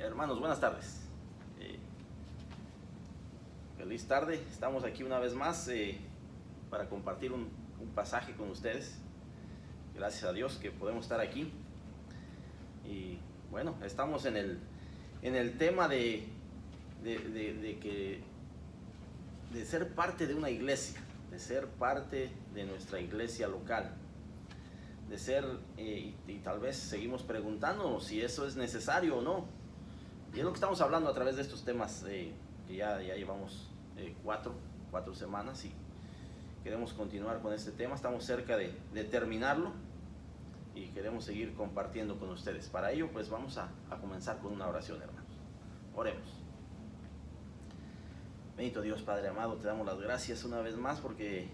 Hermanos, buenas tardes. Feliz tarde. Estamos aquí una vez más para compartir un pasaje con ustedes. Gracias a Dios que podemos estar aquí. Y bueno, estamos en el tema de ser parte de una iglesia, de ser parte de nuestra iglesia local, de ser, y tal vez seguimos preguntándonos si eso es necesario o no. Y es lo que estamos hablando a través de estos temas que ya llevamos cuatro semanas y queremos continuar con este tema. Estamos cerca de terminarlo y queremos seguir compartiendo con ustedes. Para ello, pues vamos a comenzar con una oración, hermanos. Oremos. Bendito Dios, Padre amado, te damos las gracias una vez más porque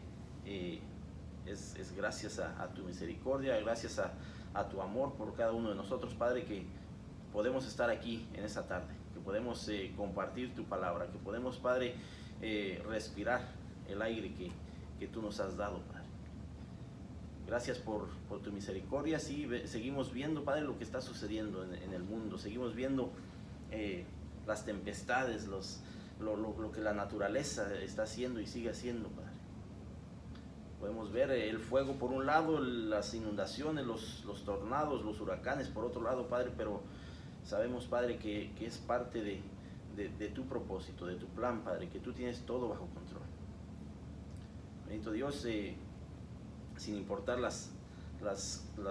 es gracias a tu misericordia, gracias a tu amor por cada uno de nosotros, Padre, que podemos estar aquí en esta tarde, que podemos compartir tu palabra, que podemos, Padre, respirar el aire que tú nos has dado, Padre. Gracias por tu misericordia. Sí, seguimos viendo, Padre, lo que está sucediendo en el mundo, seguimos viendo las tempestades, lo que la naturaleza está haciendo y sigue haciendo, Padre. Podemos ver el fuego por un lado, las inundaciones, los tornados, los huracanes por otro lado, Padre, pero sabemos, Padre, que es parte de tu propósito, de tu plan, Padre, que tú tienes todo bajo control. Bendito Dios, sin importar las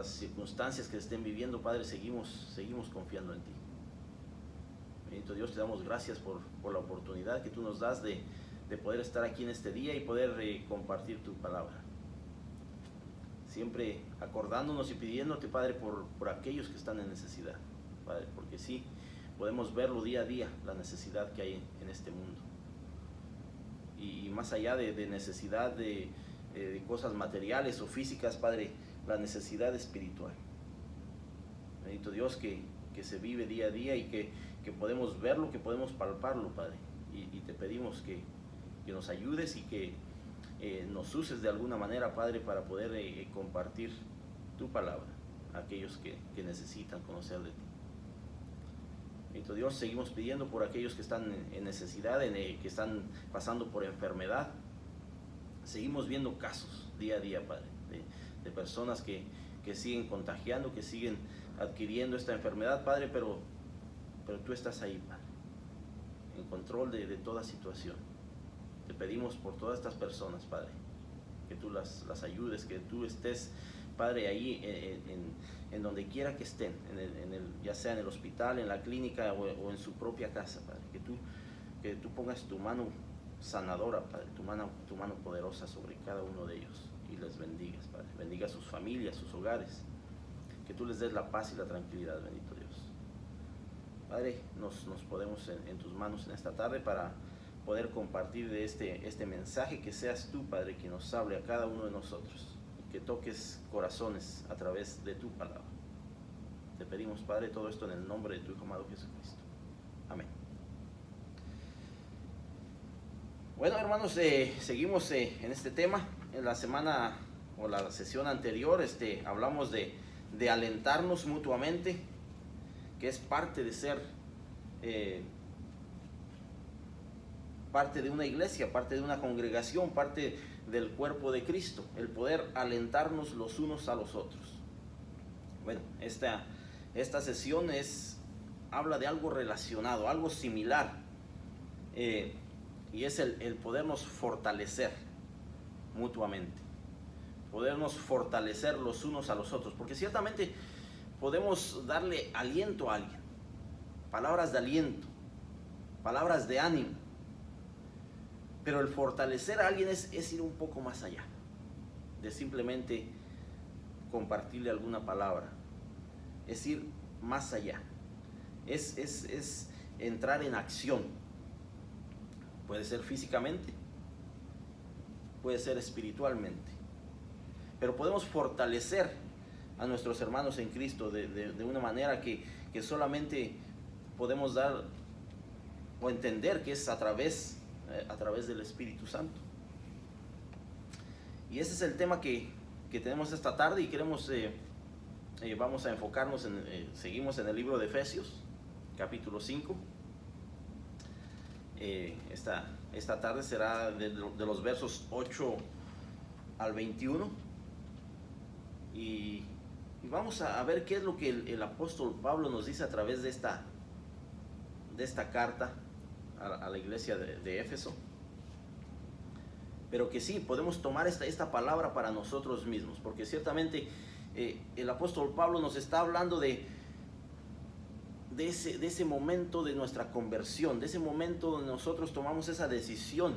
circunstancias que estén viviendo, Padre, seguimos confiando en ti. Bendito Dios, te damos gracias por la oportunidad que tú nos das de poder estar aquí en este día y poder compartir tu palabra. Siempre acordándonos y pidiéndote, Padre, por aquellos que están en necesidad, Padre, porque sí, podemos verlo día a día, la necesidad que hay en este mundo. Y más allá de necesidad de cosas materiales o físicas, Padre, la necesidad espiritual. Bendito Dios, que se vive día a día y que podemos verlo, que podemos palparlo, Padre. Y te pedimos que nos ayudes y que nos uses de alguna manera, Padre, para poder compartir tu palabra a aquellos que necesitan conocer de ti. Bendito Dios, seguimos pidiendo por aquellos que están en necesidad, que están pasando por enfermedad. Seguimos viendo casos día a día, Padre, de personas que siguen contagiando, que siguen adquiriendo esta enfermedad, Padre, pero tú estás ahí, Padre, en control de toda situación. Te pedimos por todas estas personas, Padre, que tú las ayudes, que tú estés, Padre, ahí en donde quiera que estén, ya sea en el hospital, en la clínica o en su propia casa, Padre, que tú pongas tu mano sanadora, Padre, tu mano poderosa sobre cada uno de ellos y les bendigas, Padre. Bendiga a sus familias, sus hogares, que tú les des la paz y la tranquilidad, bendito Dios. Padre, nos ponemos en tus manos en esta tarde para poder compartir de este mensaje, que seas tú, Padre, quien nos hable a cada uno de nosotros, y que toques corazones a través de tu palabra. Te pedimos, Padre, todo esto en el nombre de tu Hijo amado Jesucristo. Amén. Bueno, hermanos, seguimos en este tema. En la semana o la sesión anterior hablamos de alentarnos mutuamente, que es parte de ser parte de una iglesia, parte de una congregación, parte del cuerpo de Cristo, el poder alentarnos los unos a los otros. Bueno, esta sesión habla de algo relacionado, algo similar, y es el podernos fortalecer mutuamente, podernos fortalecer los unos a los otros, porque ciertamente podemos darle aliento a alguien, palabras de aliento, palabras de ánimo, pero el fortalecer a alguien es ir un poco más allá de simplemente compartirle alguna palabra, es ir más allá, es entrar en acción. Puede ser físicamente, puede ser espiritualmente, pero podemos fortalecer a nuestros hermanos en Cristo de una manera que solamente podemos dar o entender que es a través del Espíritu Santo. Y ese es el tema que tenemos esta tarde, y queremos vamos a enfocarnos seguimos en el libro de Efesios, capítulo 5. Esta tarde será de los versos 8 al 21. Y vamos a ver qué es lo que el apóstol Pablo nos dice a través de esta carta a la iglesia de Éfeso. Pero que sí, podemos tomar esta palabra para nosotros mismos, porque ciertamente el apóstol Pablo nos está hablando de ese momento de nuestra conversión, de ese momento donde nosotros tomamos esa decisión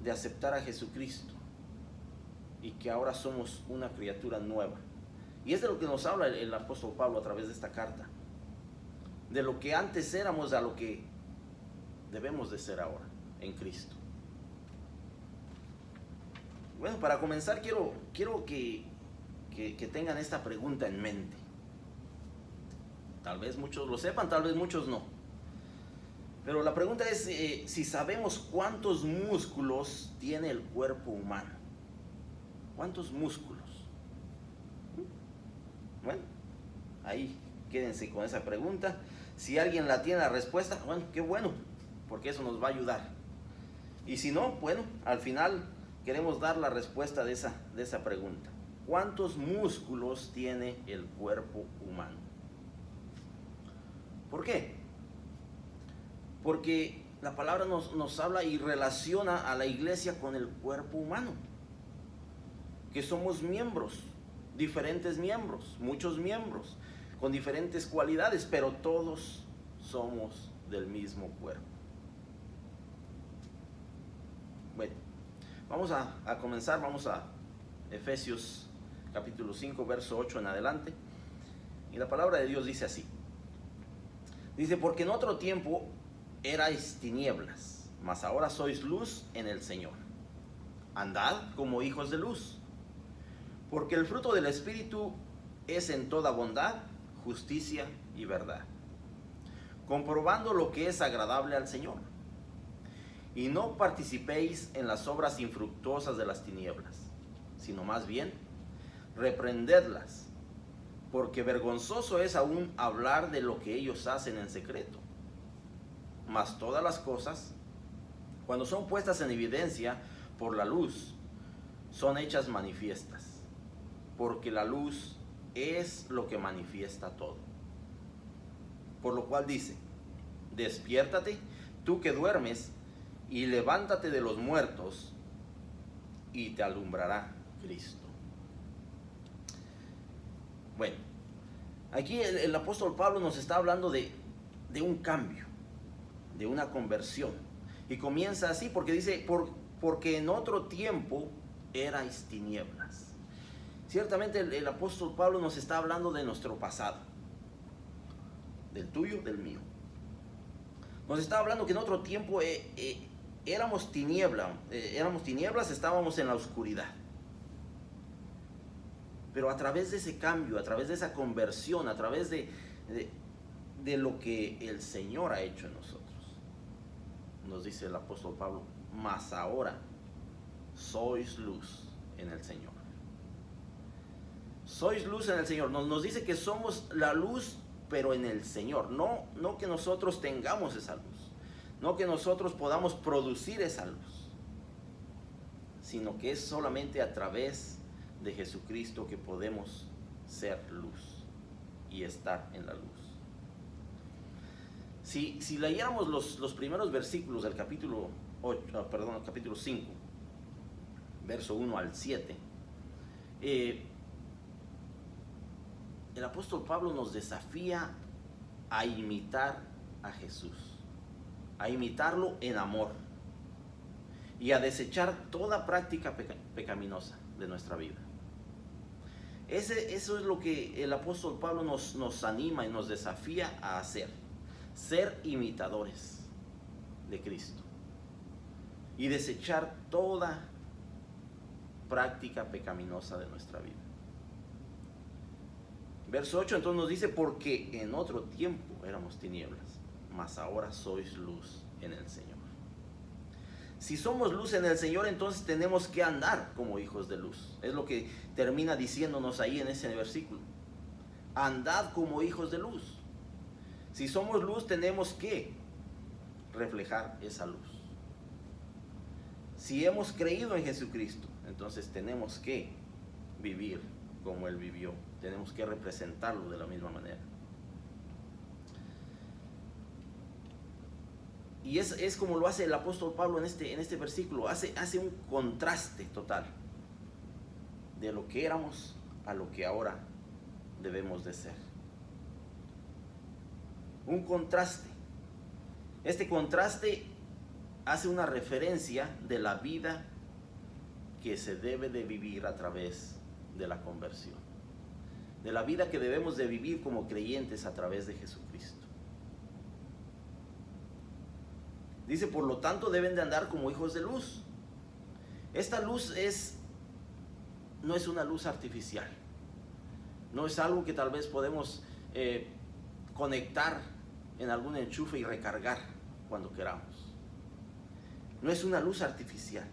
de aceptar a Jesucristo y que ahora somos una criatura nueva. Y es de lo que nos habla el apóstol Pablo a través de esta carta, de lo que antes éramos a lo que debemos de ser ahora en Cristo. Bueno, para comenzar quiero que tengan esta pregunta en mente. Tal vez muchos lo sepan, tal vez muchos no. Pero la pregunta es si sabemos cuántos músculos tiene el cuerpo humano. ¿Cuántos músculos? Bueno, ahí quédense con esa pregunta. Si alguien la tiene la respuesta, bueno, qué bueno, porque eso nos va a ayudar. Y si no, bueno, al final queremos dar la respuesta de esa pregunta. ¿Cuántos músculos tiene el cuerpo humano? ¿Por qué? Porque la palabra nos habla y relaciona a la iglesia con el cuerpo humano. Que somos miembros, diferentes miembros, muchos miembros, con diferentes cualidades, pero todos somos del mismo cuerpo. Bueno, vamos a comenzar, vamos a Efesios capítulo 5, verso 8 en adelante. Y la palabra de Dios dice así. Dice, porque en otro tiempo erais tinieblas, mas ahora sois luz en el Señor. Andad como hijos de luz, porque el fruto del Espíritu es en toda bondad, justicia y verdad, comprobando lo que es agradable al Señor. Y no participéis en las obras infructuosas de las tinieblas, sino más bien reprendedlas, porque vergonzoso es aún hablar de lo que ellos hacen en secreto. Mas todas las cosas, cuando son puestas en evidencia por la luz, son hechas manifiestas, porque la luz es lo que manifiesta todo. Por lo cual dice, despiértate, tú que duermes, y levántate de los muertos, y te alumbrará Cristo. Bueno, aquí el apóstol Pablo nos está hablando de un cambio, de una conversión. Y comienza así porque dice, porque en otro tiempo erais tinieblas. Ciertamente el apóstol Pablo nos está hablando de nuestro pasado, del tuyo, del mío. Nos está hablando que en otro tiempo éramos tinieblas, estábamos en la oscuridad. Pero a través de ese cambio, a través de esa conversión, a través de lo que el Señor ha hecho en nosotros, nos dice el apóstol Pablo, mas ahora sois luz en el Señor. Sois luz en el Señor. Nos dice que somos la luz, pero en el Señor. No que nosotros tengamos esa luz, no que nosotros podamos producir esa luz, sino que es solamente a través de Jesucristo que podemos ser luz y estar en la luz. Si leyéramos los primeros versículos del capítulo 5, verso 1 al 7, el apóstol Pablo nos desafía a imitar a Jesús, a imitarlo en amor y a desechar toda práctica pecaminosa de nuestra vida. Eso es lo que el apóstol Pablo nos anima y nos desafía a hacer, ser imitadores de Cristo y desechar toda práctica pecaminosa de nuestra vida. Verso 8 entonces nos dice, porque en otro tiempo éramos tinieblas, mas ahora sois luz en el Señor. Si somos luz en el Señor, entonces tenemos que andar como hijos de luz. Es lo que termina diciéndonos ahí en ese versículo. Andad como hijos de luz. Si somos luz, tenemos que reflejar esa luz. Si hemos creído en Jesucristo, entonces tenemos que vivir como Él vivió. Tenemos que representarlo de la misma manera. Y es como lo hace el apóstol Pablo en este versículo. Hace un contraste total de lo que éramos a lo que ahora debemos de ser. Un contraste. Este contraste hace una referencia de la vida que se debe de vivir a través de la conversión, de la vida que debemos de vivir como creyentes a través de Jesucristo. Dice, por lo tanto, deben de andar como hijos de luz. Esta luz no es una luz artificial, no es algo que tal vez podemos conectar en algún enchufe y recargar cuando queramos. No es una luz artificial.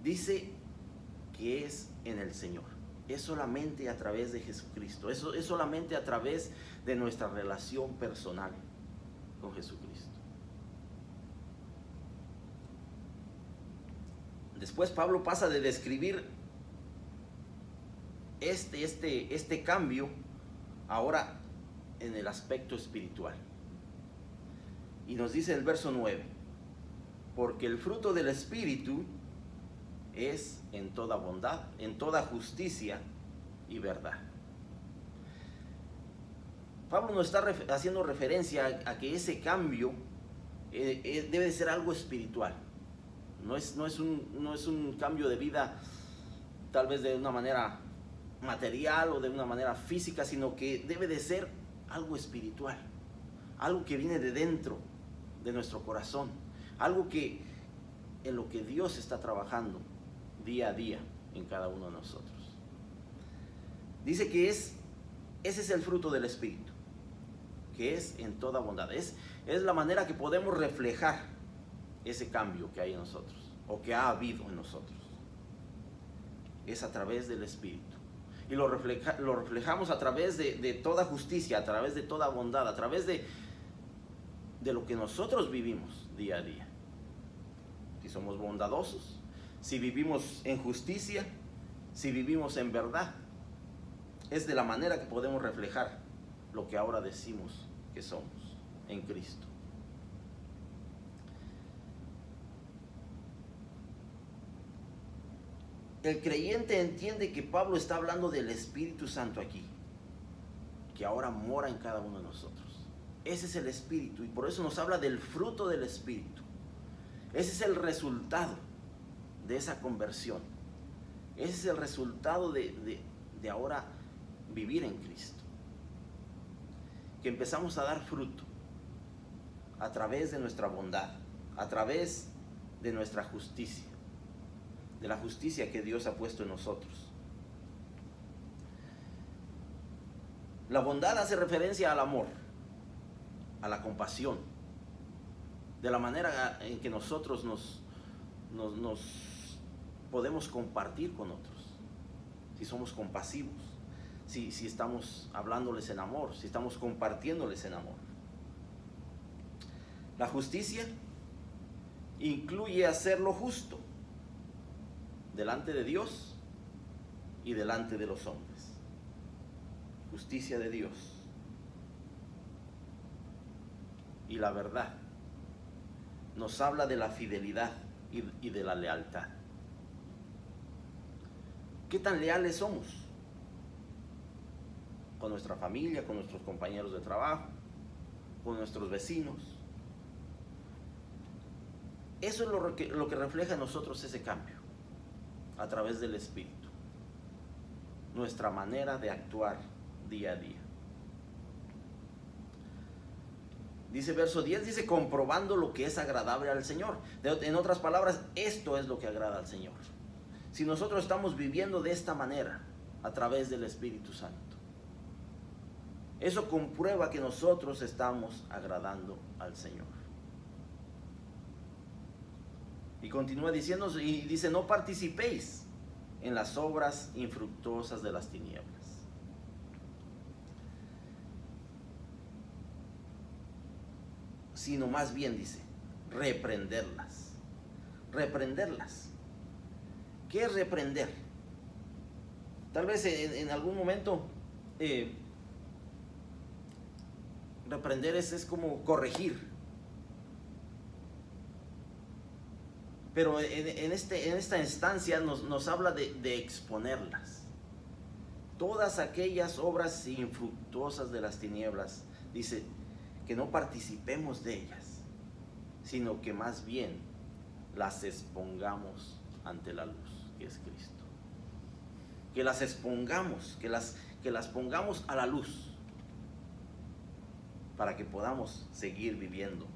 Dice que es en el Señor. Es solamente a través de Jesucristo. Eso es solamente a través de nuestra relación personal con Jesucristo. Después Pablo pasa de describir este cambio ahora en el aspecto espiritual. Y nos dice el verso 9, porque el fruto del Espíritu es en toda bondad, en toda justicia y verdad. Pablo nos está haciendo referencia a que ese cambio debe de ser algo espiritual. No es un cambio de vida tal vez de una manera material o de una manera física, sino que debe de ser algo espiritual, algo que viene de dentro de nuestro corazón, algo que en lo que Dios está trabajando día a día en cada uno de nosotros. Dice que ese es el fruto del Espíritu, que es en toda bondad. Es la manera que podemos reflejar ese cambio que hay en nosotros, o que ha habido en nosotros. Es a través del Espíritu. Y lo reflejamos a través de toda justicia, a través de toda bondad, a través de lo que nosotros vivimos día a día. Si somos bondadosos, si vivimos en justicia, si vivimos en verdad, es de la manera que podemos reflejar lo que ahora decimos que somos en Cristo. El creyente entiende que Pablo está hablando del Espíritu Santo aquí, que ahora mora en cada uno de nosotros. Ese es el Espíritu, y por eso nos habla del fruto del Espíritu. Ese es el resultado de esa conversión. Ese es el resultado de ahora vivir en Cristo. Que empezamos a dar fruto a través de nuestra bondad, a través de nuestra justicia, de la justicia que Dios ha puesto en nosotros. La bondad hace referencia al amor, a la compasión, de la manera en que nosotros nos podemos compartir con otros. Si somos compasivos, si estamos hablándoles en amor, si estamos compartiéndoles en amor. La justicia incluye hacer lo justo delante de Dios y delante de los hombres. Justicia de Dios. Y la verdad nos habla de la fidelidad y de la lealtad. ¿Qué tan leales somos? Con nuestra familia, con nuestros compañeros de trabajo, con nuestros vecinos. Eso es lo que refleja en nosotros ese cambio, a través del Espíritu. Nuestra manera de actuar día a día. Dice verso 10, dice comprobando lo que es agradable al Señor. En otras palabras, esto es lo que agrada al Señor. Si nosotros estamos viviendo de esta manera, a través del Espíritu Santo, eso comprueba que nosotros estamos agradando al Señor. Y continúa diciendo, y dice, no participéis en las obras infructuosas de las tinieblas. sino más bien, dice, reprenderlas. Reprenderlas. ¿Qué es reprender? Tal vez en algún momento reprender es como corregir. Pero en esta instancia nos habla de exponerlas. Todas aquellas obras infructuosas de las tinieblas, dice, que no participemos de ellas, sino que más bien las expongamos ante la luz, que es Cristo. Que las expongamos, que las pongamos a la luz, para que podamos seguir viviendo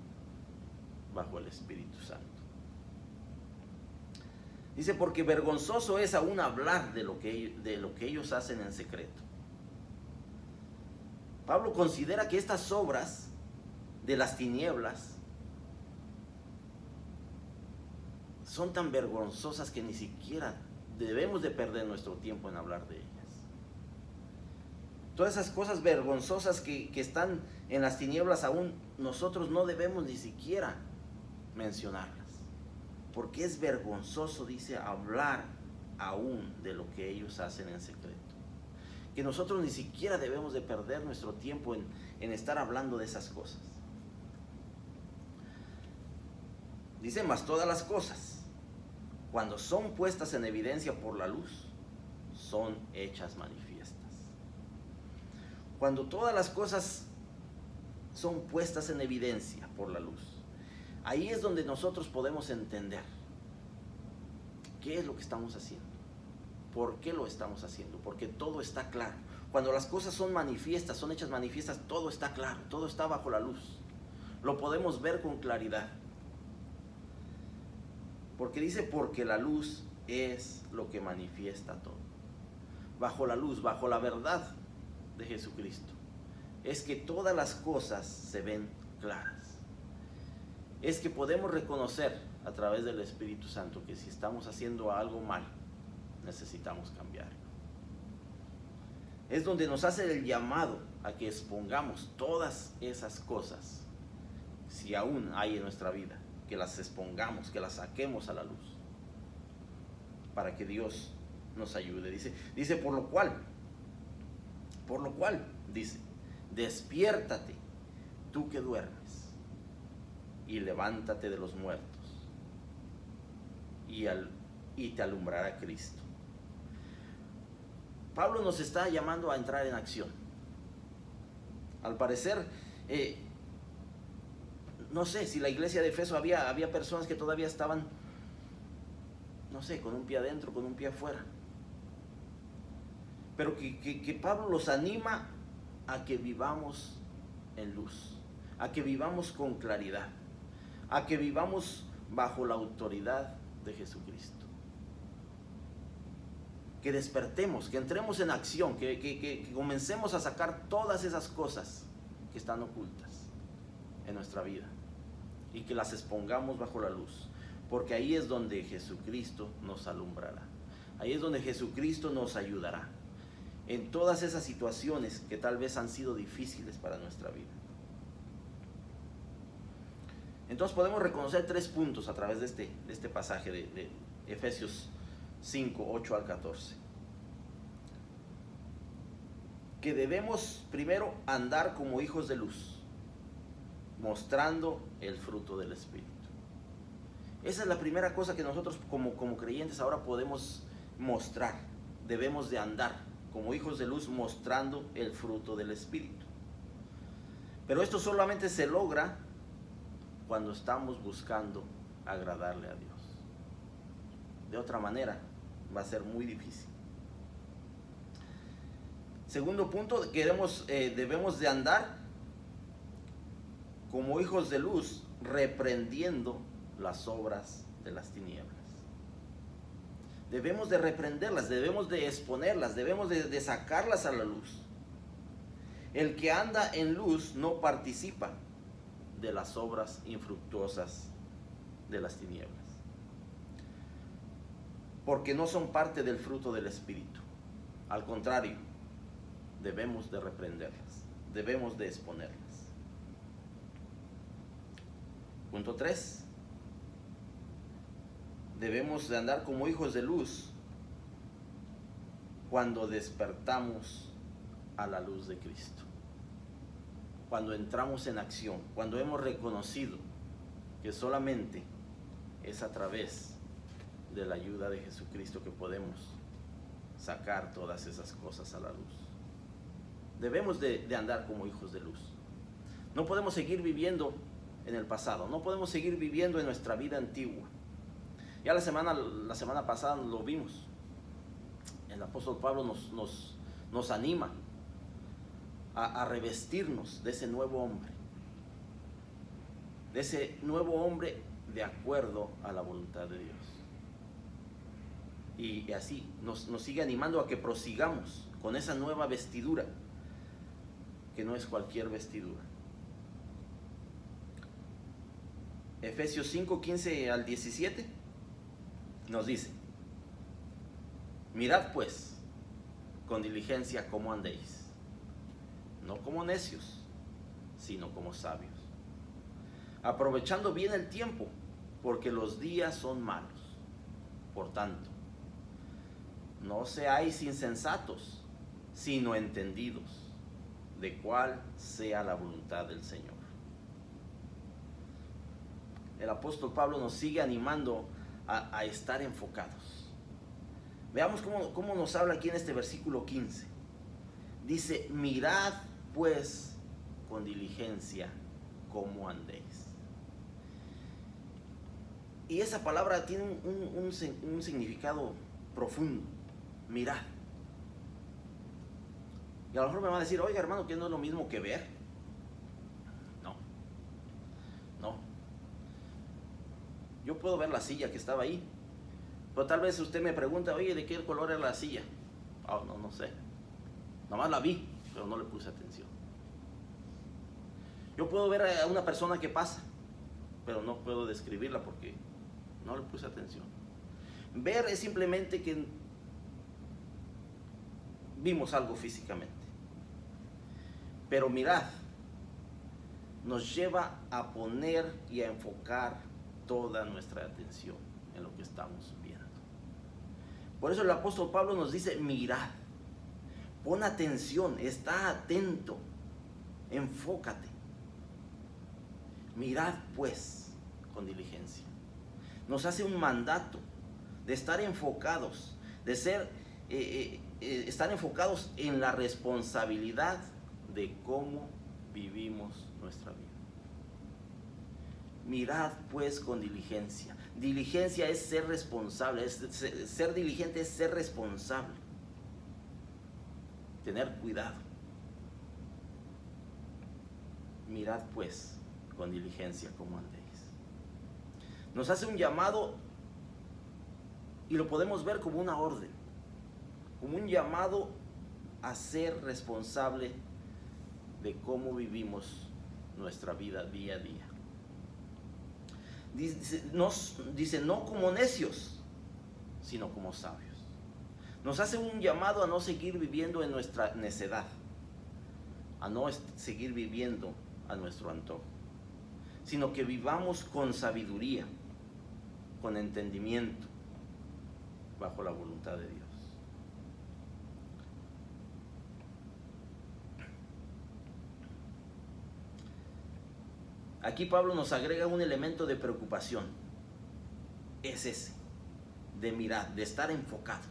bajo el Espíritu Santo. Dice, porque vergonzoso es aún hablar de lo que ellos hacen en secreto. Pablo considera que estas obras de las tinieblas son tan vergonzosas que ni siquiera debemos de perder nuestro tiempo en hablar de ellas. Todas esas cosas vergonzosas que están en las tinieblas, aún nosotros no debemos ni siquiera mencionarlas. Porque es vergonzoso, dice, hablar aún de lo que ellos hacen en secreto. Que nosotros ni siquiera debemos de perder nuestro tiempo en estar hablando de esas cosas. Dice, mas todas las cosas, cuando son puestas en evidencia por la luz, son hechas manifiestas. Cuando todas las cosas son puestas en evidencia por la luz, ahí es donde nosotros podemos entender qué es lo que estamos haciendo, por qué lo estamos haciendo, porque todo está claro. Cuando las cosas son manifiestas, son hechas manifiestas, todo está claro, todo está bajo la luz. Lo podemos ver con claridad. Porque dice, porque la luz es lo que manifiesta todo. Bajo la luz, bajo la verdad de Jesucristo, es que todas las cosas se ven claras. Es que podemos reconocer a través del Espíritu Santo que si estamos haciendo algo mal, necesitamos cambiarlo. Es donde nos hace el llamado a que expongamos todas esas cosas, si aún hay en nuestra vida, que las expongamos, que las saquemos a la luz, para que Dios nos ayude. Dice por lo cual, dice, despiértate, tú que duermes, y levántate de los muertos, y te alumbrará Cristo. Pablo nos está llamando a entrar en acción. Al parecer, no sé si la iglesia de Efeso había personas que todavía estaban, no sé, con un pie adentro, con un pie afuera. Pero que Pablo los anima a que vivamos en luz, a que vivamos con claridad, a que vivamos bajo la autoridad de Jesucristo. Que despertemos, que entremos en acción, que comencemos a sacar todas esas cosas que están ocultas en nuestra vida y que las expongamos bajo la luz, porque ahí es donde Jesucristo nos alumbrará, ahí es donde Jesucristo nos ayudará en todas esas situaciones que tal vez han sido difíciles para nuestra vida. Entonces podemos reconocer 3 puntos a través de este pasaje de Efesios 5, 8 al 14. Que debemos primero andar como hijos de luz, mostrando el fruto del Espíritu. Esa es la primera cosa que nosotros como creyentes ahora podemos mostrar. Debemos de andar como hijos de luz mostrando el fruto del Espíritu. Pero esto solamente se logra cuando estamos buscando agradarle a Dios. De otra manera va a ser muy difícil. Segundo punto, debemos de andar como hijos de luz, reprendiendo las obras de las tinieblas. Debemos de reprenderlas, debemos de exponerlas, debemos de sacarlas a la luz. El que anda en luz no participa de las obras infructuosas de las tinieblas, porque no son parte del fruto del Espíritu. Al contrario, debemos de reprenderlas, debemos de exponerlas. Punto 3. Debemos de andar como hijos de luz cuando despertamos a la luz de Cristo. Cuando entramos en acción, cuando hemos reconocido que solamente es a través de la ayuda de Jesucristo que podemos sacar todas esas cosas a la luz. Debemos de andar como hijos de luz. No podemos seguir viviendo en el pasado, no podemos seguir viviendo en nuestra vida antigua. Ya la semana pasada lo vimos. El apóstol Pablo nos anima a revestirnos de ese nuevo hombre. De ese nuevo hombre de acuerdo a la voluntad de Dios. Y así nos sigue animando a que prosigamos con esa nueva vestidura, que no es cualquier vestidura. Efesios 5, 15 al 17 nos dice: mirad pues con diligencia cómo andéis, no como necios, sino como sabios, aprovechando bien el tiempo, porque los días son malos. Por tanto, no seáis insensatos, sino entendidos de cuál sea la voluntad del Señor. El apóstol Pablo nos sigue animando a estar enfocados. Veamos cómo nos habla aquí en este versículo 15. Dice: mirad pues con diligencia cómo andéis. Y esa palabra tiene un significado profundo. Mirad. Y a lo mejor me van a decir: oiga, hermano, que no es lo mismo que ver. No. Yo puedo ver la silla que estaba ahí, pero tal vez usted me pregunta: oye, ¿de qué color era la silla? No sé. Nomás la vi, pero no le puse atención. Yo puedo ver a una persona que pasa, pero no puedo describirla porque no le puse atención. Ver es simplemente que vimos algo físicamente. Pero mirad nos lleva a poner y a enfocar toda nuestra atención en lo que estamos viendo. Por eso el apóstol Pablo nos dice: mirad, pon atención, está atento, enfócate. Mirad pues con diligencia. Nos hace un mandato de estar enfocados, de estar enfocados en la responsabilidad de cómo vivimos nuestra vida. Mirad pues con diligencia. Diligencia es ser responsable, ser diligente es ser responsable. Tener cuidado. Mirad pues con diligencia cómo andéis. Nos hace un llamado y lo podemos ver como una orden, como un llamado a ser responsable de cómo vivimos nuestra vida día a día. Dice no como necios, sino como sabios. Nos hace un llamado a no seguir viviendo en nuestra necedad, a no seguir viviendo a nuestro antojo, sino que vivamos con sabiduría, con entendimiento, bajo la voluntad de Dios. Aquí Pablo nos agrega un elemento de preocupación. Es ese, de mirar, de estar enfocados,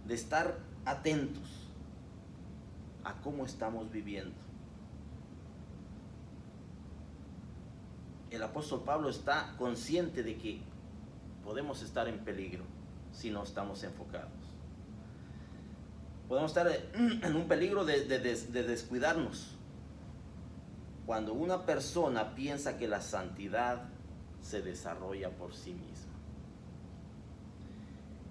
de estar atentos a cómo estamos viviendo. El apóstol Pablo está consciente de que podemos estar en peligro si no estamos enfocados. Podemos estar en un peligro de descuidarnos. Cuando una persona piensa que la santidad se desarrolla por sí misma.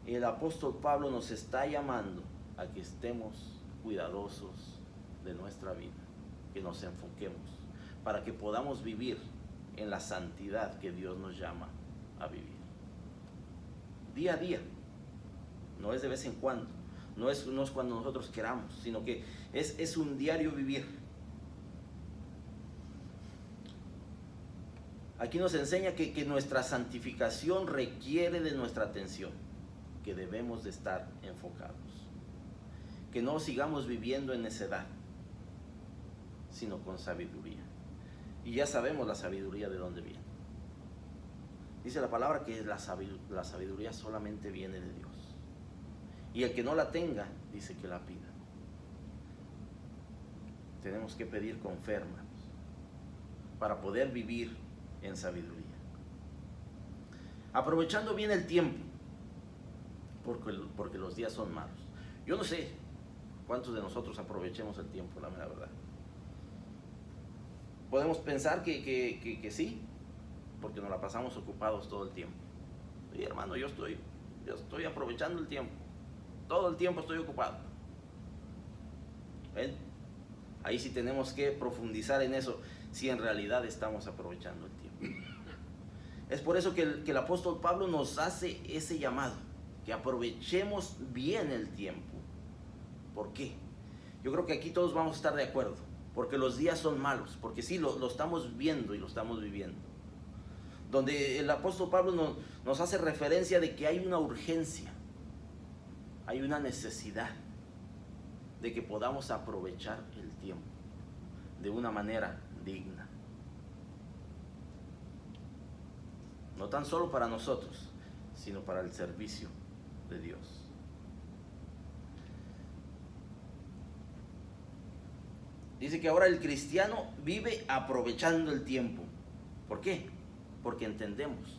El apóstol Pablo nos está llamando a que estemos cuidadosos de nuestra vida, que nos enfoquemos, para que podamos vivir en la santidad que Dios nos llama a vivir. Día a día, no es de vez en cuando, no es cuando nosotros queramos, sino que es un diario vivir. Aquí nos enseña que nuestra santificación requiere de nuestra atención, que debemos de estar enfocados, que no sigamos viviendo en necedad, sino con sabiduría. Y ya sabemos la sabiduría de dónde viene. Dice la palabra que la sabiduría solamente viene de Dios. Y el que no la tenga, dice que la pida. Tenemos que pedir con fe, hermanos, para poder vivir en sabiduría. Aprovechando bien el tiempo, porque los días son malos. Yo no sé cuántos de nosotros aprovechemos el tiempo, la mera verdad. Podemos pensar que sí, porque nos la pasamos ocupados todo el tiempo. Y hermano, yo estoy aprovechando el tiempo. Todo el tiempo estoy ocupado. ¿Ven? Ahí sí tenemos que profundizar en eso, si en realidad estamos aprovechando el tiempo. Es por eso que el apóstol Pablo nos hace ese llamado, que aprovechemos bien el tiempo. ¿Por qué? Yo creo que aquí todos vamos a estar de acuerdo, porque los días son malos, porque sí, lo estamos viendo y lo estamos viviendo. Donde el apóstol Pablo nos hace referencia de que hay una urgencia, hay una necesidad de que podamos aprovechar el tiempo de una manera digna. No tan solo para nosotros, sino para el servicio de Dios. Dice que ahora el cristiano vive aprovechando el tiempo. ¿Por qué? Porque entendemos.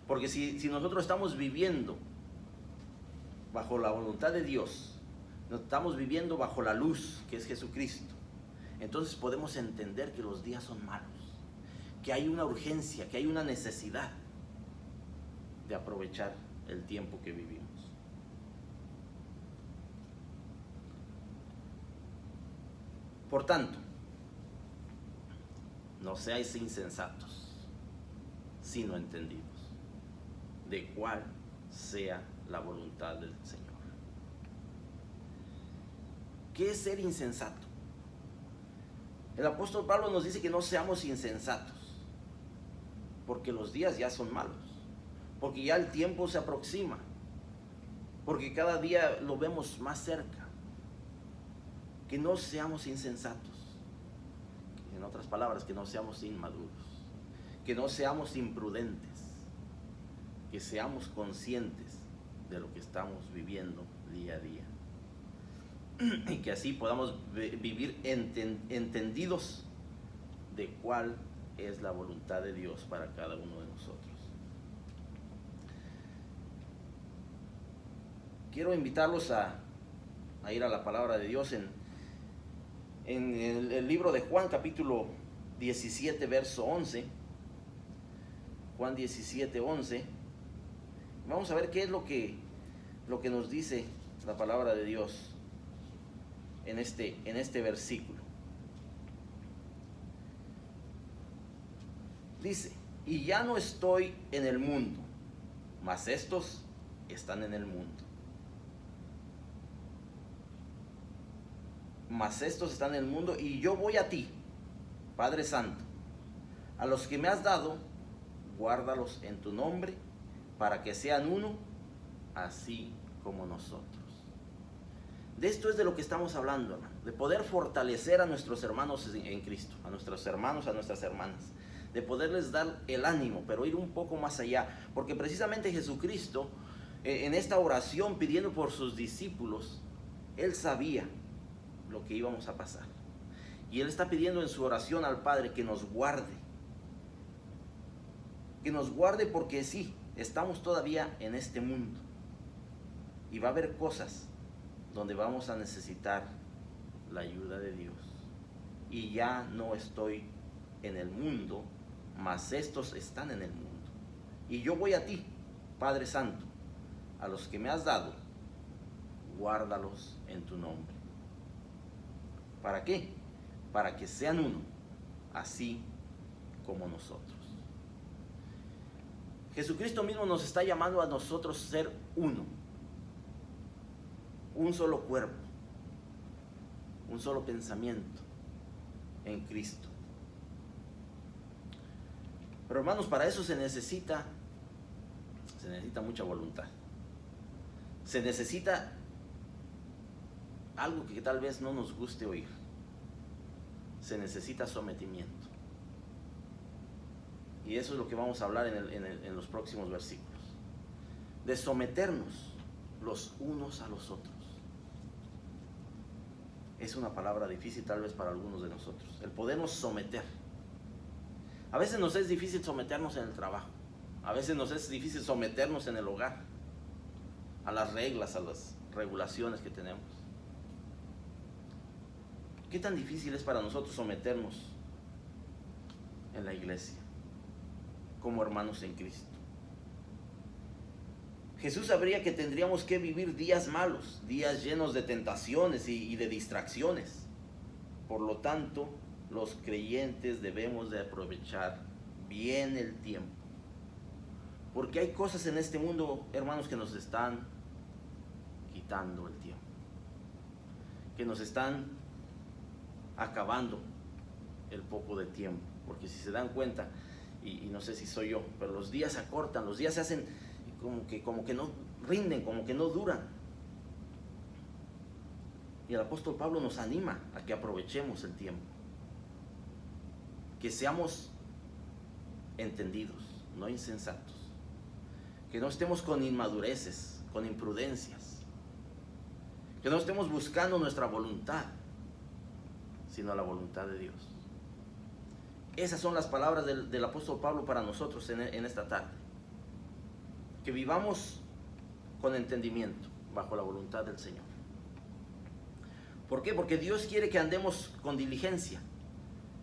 Porque si nosotros estamos viviendo bajo la voluntad de Dios, estamos viviendo bajo la luz que es Jesucristo, entonces podemos entender que los días son malos, que hay una urgencia, que hay una necesidad de aprovechar el tiempo que vivimos. Por tanto, no seáis insensatos, sino entendidos de cuál sea la voluntad del Señor. ¿Qué es ser insensato? El apóstol Pablo nos dice que no seamos insensatos, porque los días ya son malos, porque ya el tiempo se aproxima, porque cada día lo vemos más cerca. Que no seamos insensatos, en otras palabras, que no seamos inmaduros, que no seamos imprudentes, que seamos conscientes de lo que estamos viviendo día a día, y que así podamos vivir entendidos de cuál es la voluntad de Dios para cada uno de nosotros. Quiero invitarlos a ir a la palabra de Dios en el libro de Juan, capítulo 17, verso 11. Juan 17, 11. Vamos a ver qué es lo que nos dice la palabra de Dios en este versículo. Dice: y ya no estoy en el mundo, mas estos están en el mundo. Mas estos están en el mundo, y yo voy a ti, Padre Santo. A los que me has dado, guárdalos en tu nombre, para que sean uno, así como nosotros. De esto es de lo que estamos hablando, hermano, de poder fortalecer a nuestros hermanos en Cristo, a nuestros hermanos, a nuestras hermanas, de poderles dar el ánimo, pero ir un poco más allá, porque precisamente Jesucristo, en esta oración pidiendo por sus discípulos, Él sabía lo que íbamos a pasar, y Él está pidiendo en su oración al Padre que nos guarde, porque sí, estamos todavía en este mundo, y va a haber cosas donde vamos a necesitar la ayuda de Dios. Y ya no estoy en el mundo, mas estos están en el mundo. Y yo voy a ti, Padre Santo, a los que me has dado, guárdalos en tu nombre. ¿Para qué? Para que sean uno, así como nosotros. Jesucristo mismo nos está llamando a nosotros ser uno, un solo cuerpo, un solo pensamiento en Cristo. Pero hermanos, para eso se necesita mucha voluntad. Se necesita algo que tal vez no nos guste oír. Se necesita sometimiento. Y eso es lo que vamos a hablar en los próximos versículos. De someternos los unos a los otros. Es una palabra difícil tal vez para algunos de nosotros. El podernos someter. A veces nos es difícil someternos en el trabajo. A veces nos es difícil someternos en el hogar. A las reglas, a las regulaciones que tenemos. ¿Qué tan difícil es para nosotros someternos en la iglesia como hermanos en Cristo? Jesús sabría que tendríamos que vivir días malos, días llenos de tentaciones y de distracciones. Por lo tanto, los creyentes debemos de aprovechar bien el tiempo. Porque hay cosas en este mundo, hermanos, que nos están quitando el tiempo. Que nos están acabando el poco de tiempo. Porque si se dan cuenta, y no sé si soy yo, pero los días se acortan, los días se hacen como que no rinden, como que no duran. Y el apóstol Pablo nos anima a que aprovechemos el tiempo. Que seamos entendidos, no insensatos. Que no estemos con inmadureces, con imprudencias. Que no estemos buscando nuestra voluntad, sino la voluntad de Dios. Esas son las palabras del apóstol Pablo para nosotros en esta tarde. Que vivamos con entendimiento, bajo la voluntad del Señor. ¿Por qué? Porque Dios quiere que andemos con diligencia.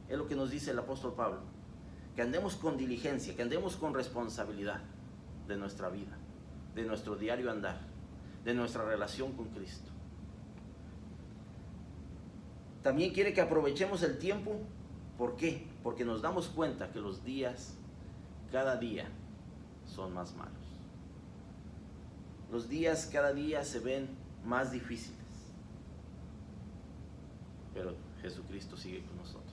Es lo que nos dice el apóstol Pablo. Que andemos con diligencia, que andemos con responsabilidad de nuestra vida, de nuestro diario andar, de nuestra relación con Cristo. También quiere que aprovechemos el tiempo. ¿Por qué? Porque nos damos cuenta que los días, cada día, son más malos. Los días cada día se ven más difíciles. Pero Jesucristo sigue con nosotros.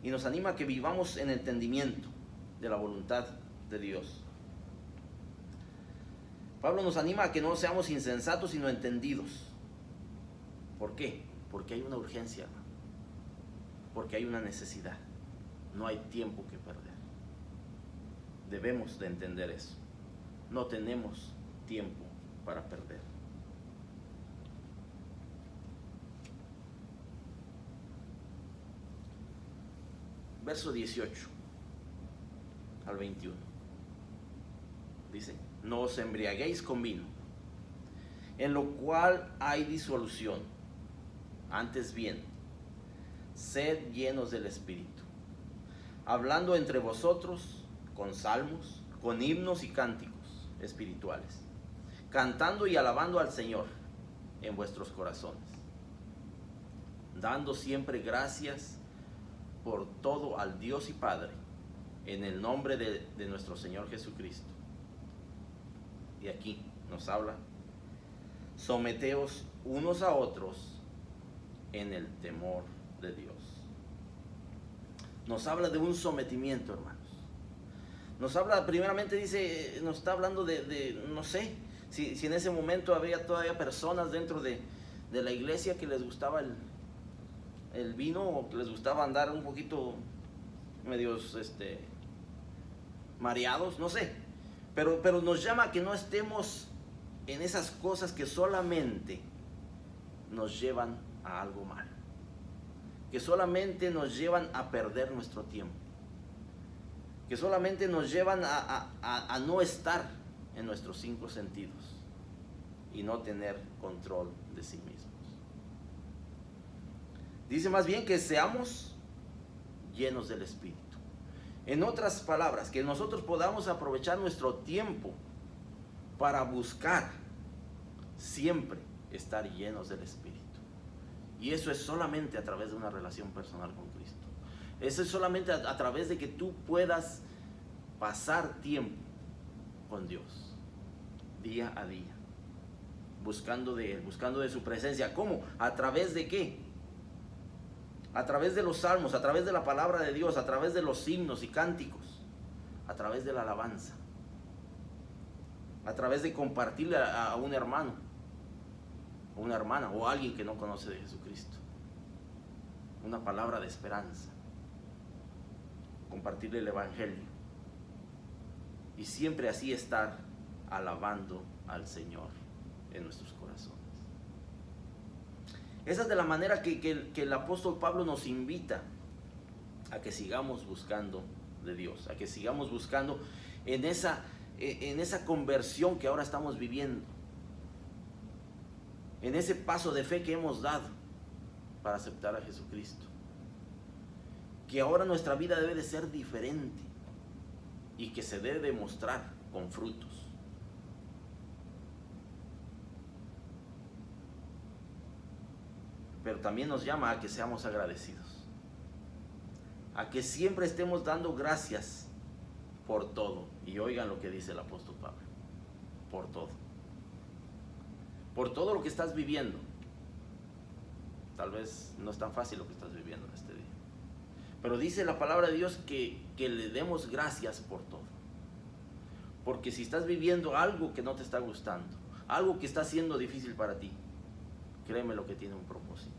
Y nos anima a que vivamos en entendimiento de la voluntad de Dios. Pablo nos anima a que no seamos insensatos, sino entendidos. ¿Por qué? Porque hay una urgencia, hermano. Porque hay una necesidad. No hay tiempo que perder. Debemos de entender eso. No tenemos tiempo para perder. Verso 18 al 21. Dice: no os embriaguéis con vino, en lo cual hay disolución. Antes bien, sed llenos del Espíritu, hablando entre vosotros con salmos, con himnos y cánticos espirituales, cantando y alabando al Señor en vuestros corazones, dando siempre gracias por todo al Dios y Padre, en el nombre de nuestro Señor Jesucristo. Y aquí nos habla: someteos unos a otros en el temor de Dios. Nos habla de un sometimiento, hermanos. Nos habla, primeramente dice, nos está hablando no sé, si en ese momento había todavía personas dentro de la iglesia que les gustaba el vino, o que les gustaba andar un poquito medios mareados, no sé. Pero nos llama a que no estemos en esas cosas que solamente nos llevan a algo malo, que solamente nos llevan a perder nuestro tiempo, que solamente nos llevan a no estar en nuestros 5 sentidos y no tener control de sí mismos. Dice más bien que seamos llenos del Espíritu. En otras palabras, que nosotros podamos aprovechar nuestro tiempo para buscar siempre estar llenos del Espíritu. Y eso es solamente a través de una relación personal con Cristo. Eso es solamente a través de que tú puedas pasar tiempo con Dios, día a día, buscando de Él, buscando de su presencia. ¿Cómo? ¿A través de qué? a través de los salmos, a través de la palabra de Dios, a través de los himnos y cánticos, a través de la alabanza, a través de compartirle a un hermano, o una hermana, o alguien que no conoce de Jesucristo, una palabra de esperanza, compartirle el evangelio, y siempre así estar alabando al Señor en nuestros corazones. Esa es de la manera que el apóstol Pablo nos invita a que sigamos buscando de Dios, a que sigamos buscando en esa conversión que ahora estamos viviendo, en ese paso de fe que hemos dado para aceptar a Jesucristo, que ahora nuestra vida debe de ser diferente y que se debe demostrar con frutos. Pero también nos llama a que seamos agradecidos, a que siempre estemos dando gracias por todo. Y oigan lo que dice el apóstol Pablo: por todo lo que estás viviendo. Tal vez no es tan fácil lo que estás viviendo en este día, pero dice la palabra de Dios que le demos gracias por todo. Porque si estás viviendo algo que no te está gustando, algo que está siendo difícil para ti, créeme lo que tiene un propósito,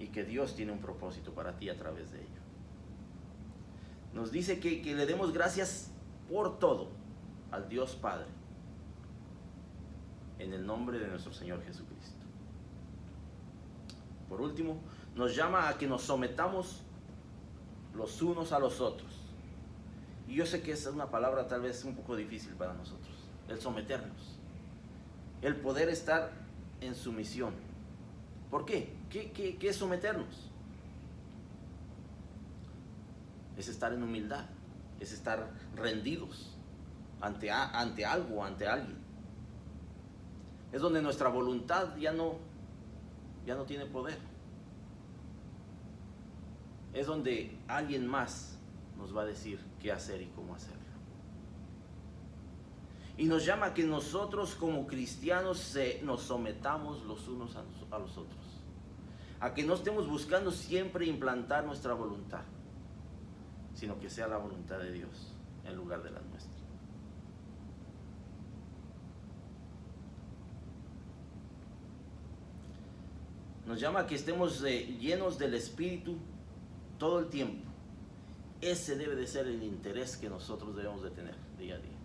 y que Dios tiene un propósito para ti a través de ello. Nos dice que le demos gracias por todo al Dios Padre, en el nombre de nuestro Señor Jesucristo. Por último, nos llama a que nos sometamos los unos a los otros. Y yo sé que esa es una palabra tal vez un poco difícil para nosotros, el someternos, el poder estar en sumisión. ¿Por qué? ¿Qué es someternos? Es estar en humildad, es estar rendidos ante algo, ante alguien. Es donde nuestra voluntad ya no tiene poder. Es donde alguien más nos va a decir qué hacer y cómo hacerlo. Y nos llama a que nosotros como cristianos nos sometamos los unos a los otros. A que no estemos buscando siempre implantar nuestra voluntad, sino que sea la voluntad de Dios en lugar de la nuestra. Nos llama a que estemos llenos del Espíritu todo el tiempo. Ese debe de ser el interés que nosotros debemos de tener día a día.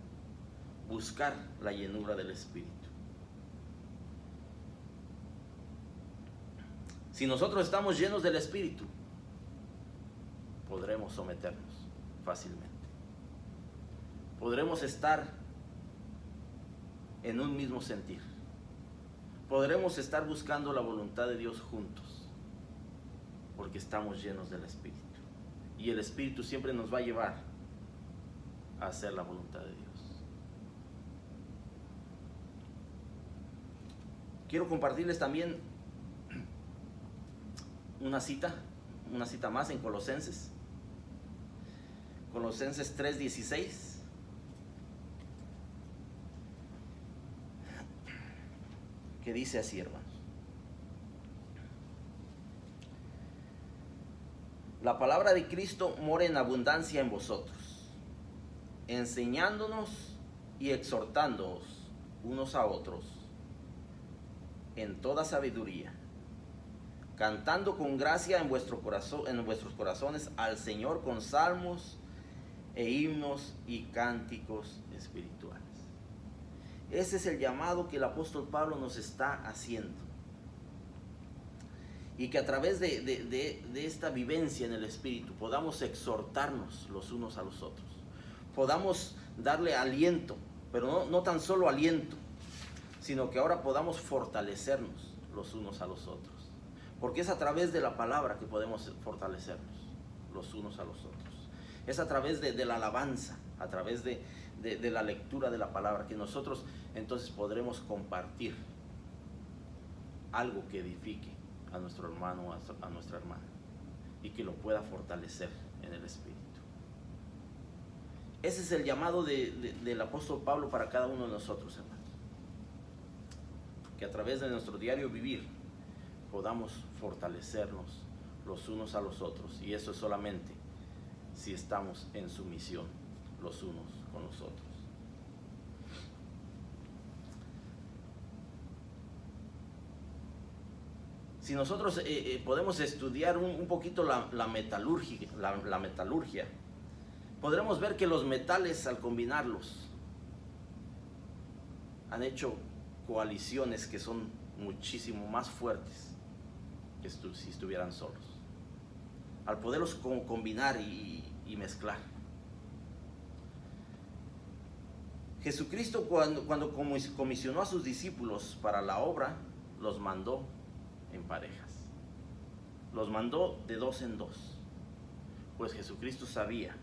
Buscar la llenura del Espíritu. Si nosotros estamos llenos del Espíritu, podremos someternos fácilmente. Podremos estar en un mismo sentir. Podremos estar buscando la voluntad de Dios juntos, porque estamos llenos del Espíritu. Y el Espíritu siempre nos va a llevar a hacer la voluntad de Dios. Quiero compartirles también una cita más en Colosenses 3:16. Que dice así, hermanos: la palabra de Cristo mora en abundancia en vosotros, enseñándonos y exhortándoos unos a otros en toda sabiduría, cantando con gracia en vuestros corazones al Señor con salmos e himnos y cánticos espirituales. Ese es el llamado que el apóstol Pablo nos está haciendo. Y que a través de esta vivencia en el Espíritu podamos exhortarnos los unos a los otros. Podamos darle aliento, pero no tan solo aliento, sino que ahora podamos fortalecernos los unos a los otros. Porque es a través de la palabra que podemos fortalecernos los unos a los otros. Es a través de la alabanza, a través de la lectura de la palabra, que nosotros entonces podremos compartir algo que edifique a nuestro hermano, a nuestra hermana, y que lo pueda fortalecer en el Espíritu. Ese es el llamado del apóstol Pablo para cada uno de nosotros, hermanos. Que a través de nuestro diario vivir podamos fortalecernos los unos a los otros. Y eso es solamente si estamos en sumisión los unos con los otros. Si nosotros podemos estudiar un poquito la metalurgia, podremos ver que los metales, al combinarlos, han hecho coaliciones que son muchísimo más fuertes que si estuvieran solos. Al poderlos combinar y mezclar. Jesucristo, cuando comisionó a sus discípulos para la obra, los mandó en parejas. Los mandó de dos en dos. Pues Jesucristo sabía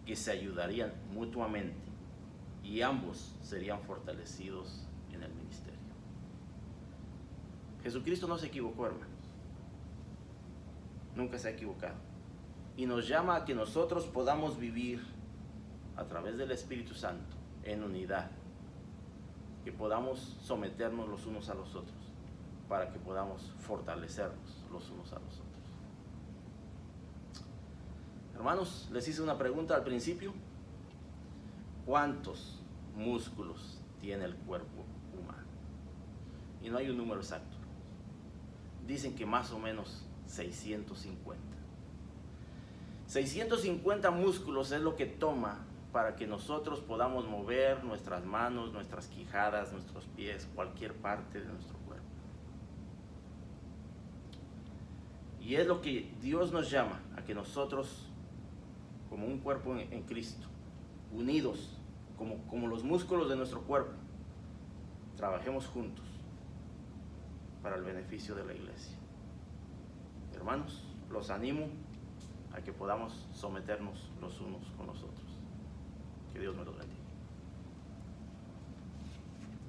que se ayudarían mutuamente y ambos serían fortalecidos en el ministerio. Jesucristo no se equivocó, hermanos. Nunca se ha equivocado. Y nos llama a que nosotros podamos vivir a través del Espíritu Santo en unidad. Que podamos someternos los unos a los otros para que podamos fortalecernos los unos a los otros. Hermanos, les hice una pregunta al principio. ¿Cuántos músculos tiene el cuerpo humano? Y no hay un número exacto. Dicen que más o menos 650. 650 músculos es lo que toma para que nosotros podamos mover nuestras manos, nuestras quijadas, nuestros pies, cualquier parte de nuestro cuerpo. Y es lo que Dios nos llama, a que nosotros, como un cuerpo en Cristo, unidos, como los músculos de nuestro cuerpo, trabajemos juntos para el beneficio de la iglesia. Hermanos, los animo a que podamos someternos los unos con los otros. Que Dios me los bendiga.